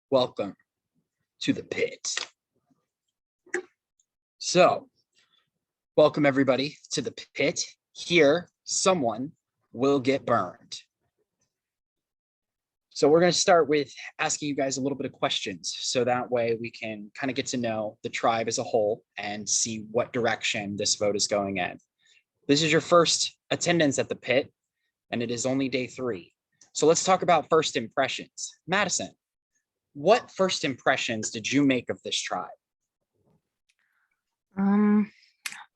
welcome to the pit. So, welcome everybody to the pit. Here, someone will get burned. So we're going to start with asking you guys a little bit of questions, so that way we can kind of get to know the tribe as a whole and see what direction this vote is going in. This is your first attendance at the pit, and it is only day 3. So let's talk about first impressions. Madison, what first impressions did you make of this tribe?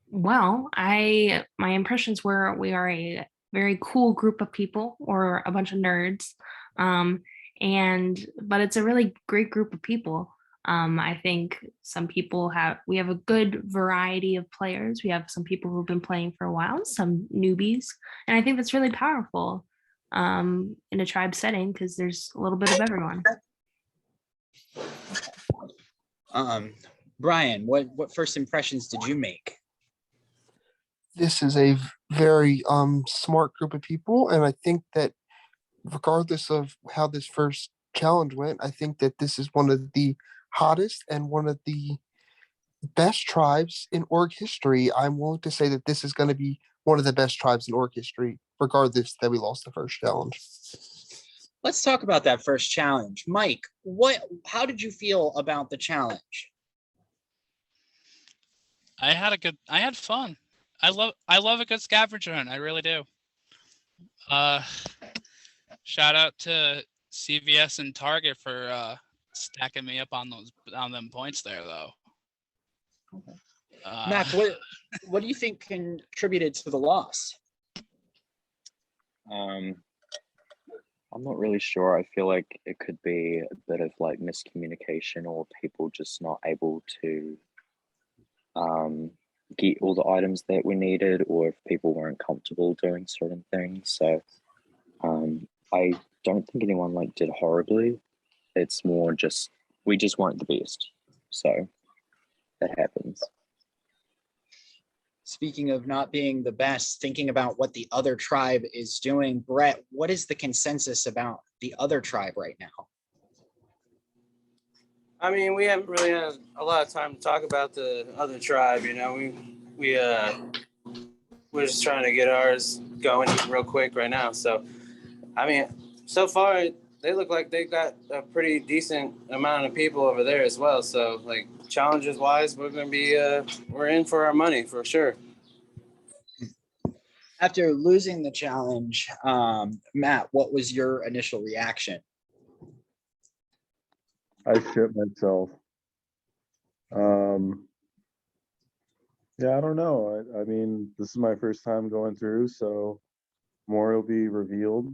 Well, my impressions were we are a very cool group of people, or a bunch of nerds. But it's a really great group of people. I think we have a good variety of players. We have some people who've been playing for a while, some newbies, and I think that's really powerful in a tribe setting, because there's a little bit of everyone. Brian, what first impressions did you make? This is a very smart group of people, and I think that regardless of how this first challenge went, I think that this is one of the hottest and one of the best tribes in org history. I'm willing to say that this is going to be one of the best tribes in org history, regardless that we lost the first challenge. Let's talk about that first challenge. Mike, how did you feel about the challenge? I had fun. I love a good scavenger hunt. I really do. Shout out to CVS and Target for stacking me up on them points there, though. Okay. Mac, what do you think contributed to the loss? I'm not really sure. I feel like it could be a bit of like miscommunication, or people just not able to get all the items that we needed, or if people weren't comfortable doing certain things. So I don't think anyone like did horribly. It's more just we just weren't the best. So that happens. Speaking of not being the best, thinking about what the other tribe is doing, Brett, what is the consensus about the other tribe right now? I mean, we haven't really had a lot of time to talk about the other tribe. You know, we're just trying to get ours going real quick right now. So, I mean, so far they look like they got a pretty decent amount of people over there as well. So, like, challenges wise, we're gonna be we're in for our money for sure. After losing the challenge, Matt, what was your initial reaction? I shit myself. Yeah, I don't know. I mean, this is my first time going through, so more will be revealed.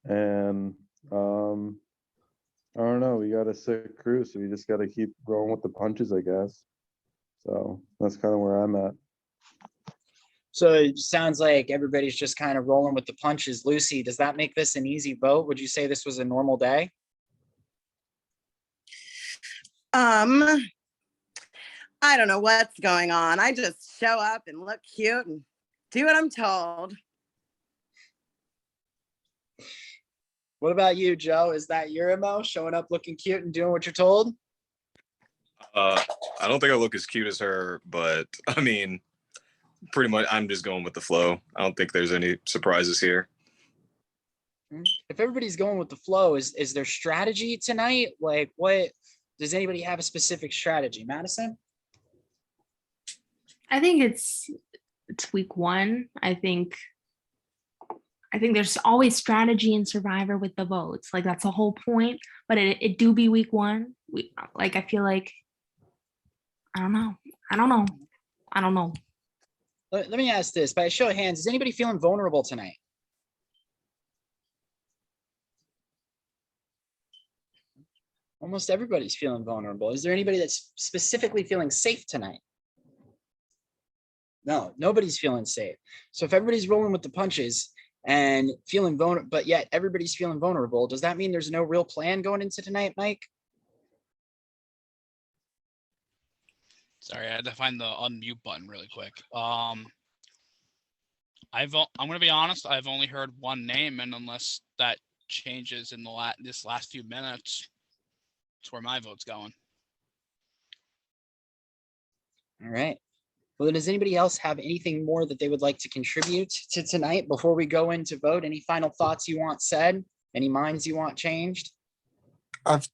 And I don't know. We got a sick crew, so we just got to keep rolling with the punches, I guess. So that's kind of where I'm at. So it sounds like everybody's just kind of rolling with the punches. Lucy, does that make this an easy vote? Would you say this was a normal day? I don't know what's going on. I just show up and look cute and do what I'm told. What about you, Joe? Is that your MO, showing up looking cute and doing what you're told? I don't think I look as cute as her, but I mean, pretty much I'm just going with the flow. I don't think there's any surprises here. If everybody's going with the flow, is there strategy tonight? Like, what does anybody have a specific strategy? Madison? I think it's week 1. I think there's always strategy in Survivor with the votes. Like, that's the whole point. But it do be week 1. I feel like I don't know. Let me ask this. By a show of hands, is anybody feeling vulnerable tonight? Almost everybody's feeling vulnerable. Is there anybody that's specifically feeling safe tonight? No, nobody's feeling safe. So if everybody's rolling with the punches and feeling vulnerable, but yet everybody's feeling vulnerable, does that mean there's no real plan going into tonight, Mike? Sorry, I had to find the unmute button really quick. I'm going to be honest. I've only heard one name, and unless that changes in this last few minutes, That's where my vote's going. All right. Well, then does anybody else have anything more that they would like to contribute to tonight before we go into vote? Any final thoughts you want said? Any minds you want changed? I've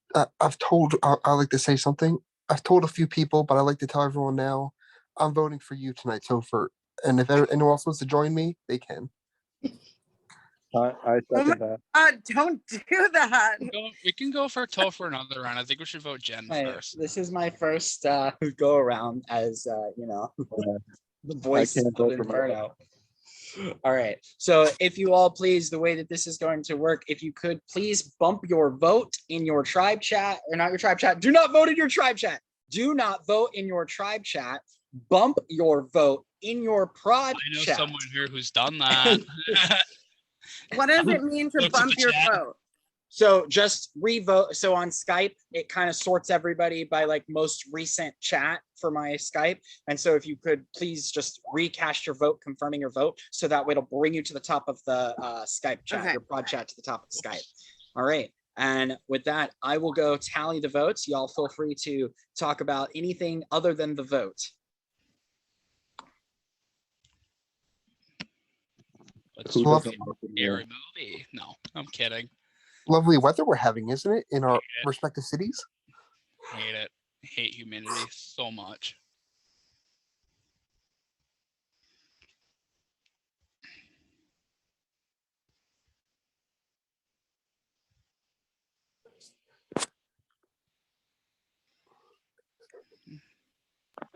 told I like to say something. I've told a few people, but I like to tell everyone now. I'm voting for you tonight, Topher. And if anyone else wants to join me, they can. I second that. Don't do that. We can go for Topher another round. I think we should vote Jen Right. first. This is my first go around as the voice can't of vote for myself. Inferno. All right. So if you all please, the way that this is going to work, if you could please bump your vote in your tribe chat, or not your tribe chat. Do not vote in your tribe chat. Do not vote in your tribe chat. Bump your vote in your prod I know chat. someone here who's done that. What does it mean to Look at bump the your chat. vote? So just revote. So on Skype, it kind of sorts everybody by like most recent chat for my Skype. And so if you could please just recast your vote, confirming your vote, so that way it'll bring you to the top of the Skype chat, Okay. your prod chat to the top of Skype. All right. And with that, I will go tally the votes. Y'all feel free to talk about anything other than the vote. Let's Who do Love- doesn't a love the scary mirror? movie. No, I'm kidding. Lovely weather we're having, isn't it, in our respective cities? Hate it. Hate humidity so much.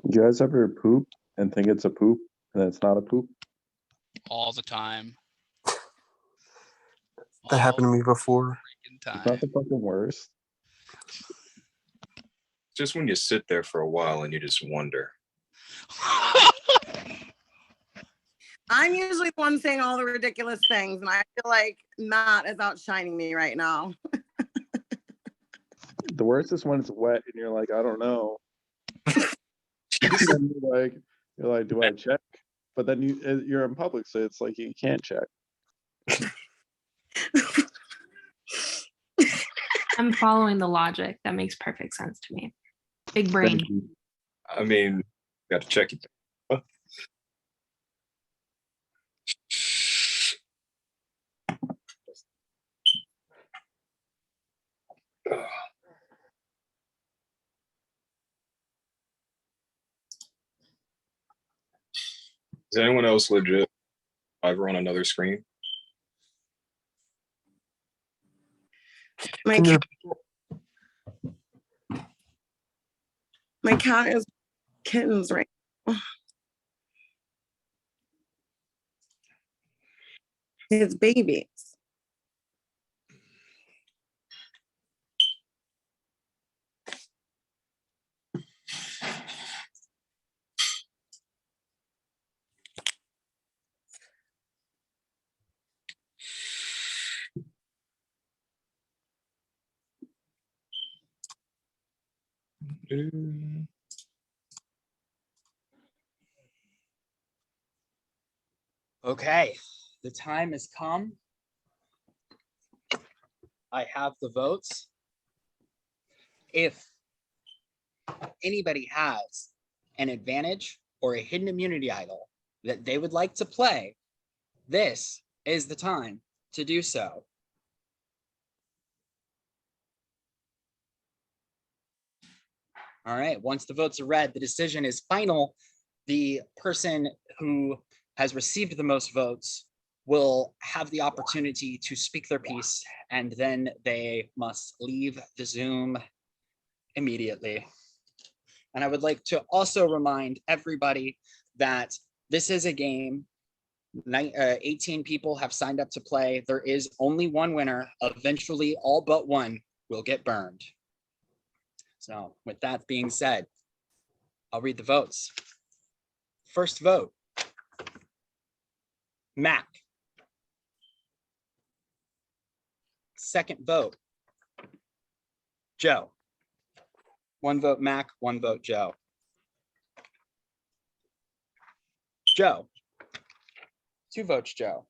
You guys ever poop and think it's a poop and it's not a poop? All the time. That happened to me before. It's Time. not the fucking worst. Just when you sit there for a while and you just wonder. I'm usually the one saying all the ridiculous things, and I feel like Matt is outshining me right now. The worst is when it's wet and you're like, I don't know. And you're like, do I check? But then you're in public, so it's like you can't check. I'm following the logic. That makes perfect sense to me. Big brain. Thank you. I mean, got to check it. Is anyone else legit ever on another screen? My Can cat, you- my cat is kittens right now. His babies. Okay, the time has come. I have the votes. If anybody has an advantage or a hidden immunity idol that they would like to play, this is the time to do so. All right, once the votes are read, the decision is final. The person who has received the most votes will have the opportunity to speak their piece, and then they must leave the Zoom immediately. And I would like to also remind everybody that this is a game. 18 people have signed up to play. There is only one winner. Eventually, all but one will get burned. So with that being said, I'll read the votes. First vote, Mac. Second vote, Joe. One vote Mac, one vote Joe. Joe. 2 votes Joe.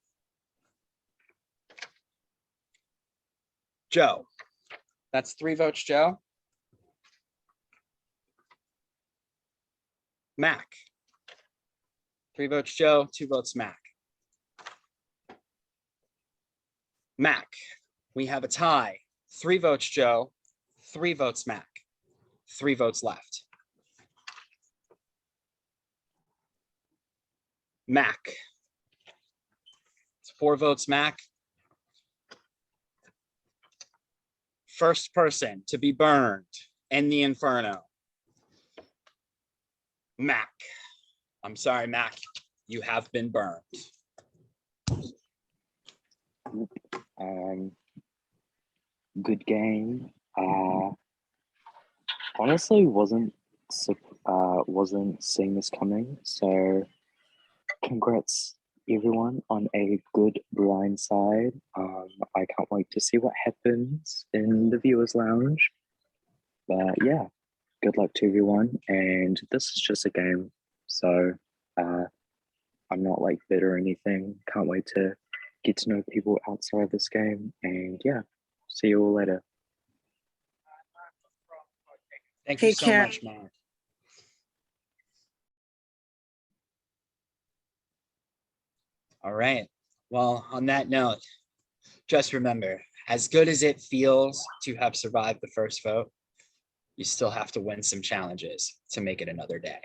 Joe. That's 3 votes Joe. Mac. 3 votes Joe, 2 votes Mac. Mac, we have a tie. 3 votes Joe, 3 votes Mac. 3 votes left. Mac. It's 4 votes Mac. First person to be burned in the Inferno. Mac. I'm sorry, Mac. You have been burned. Good game. Honestly, wasn't seeing this coming. So, congrats everyone on a good blind side. I can't wait to see what happens in the viewers lounge. But yeah, good luck to everyone. And this is just a game, so I'm not like bitter or anything. Can't wait to get to know people outside of this game. And yeah, see you all later. Thank you Take so care. much, Mac. All right. Well, on that note, just remember, as good as it feels to have survived the first vote, you still have to win some challenges to make it another day.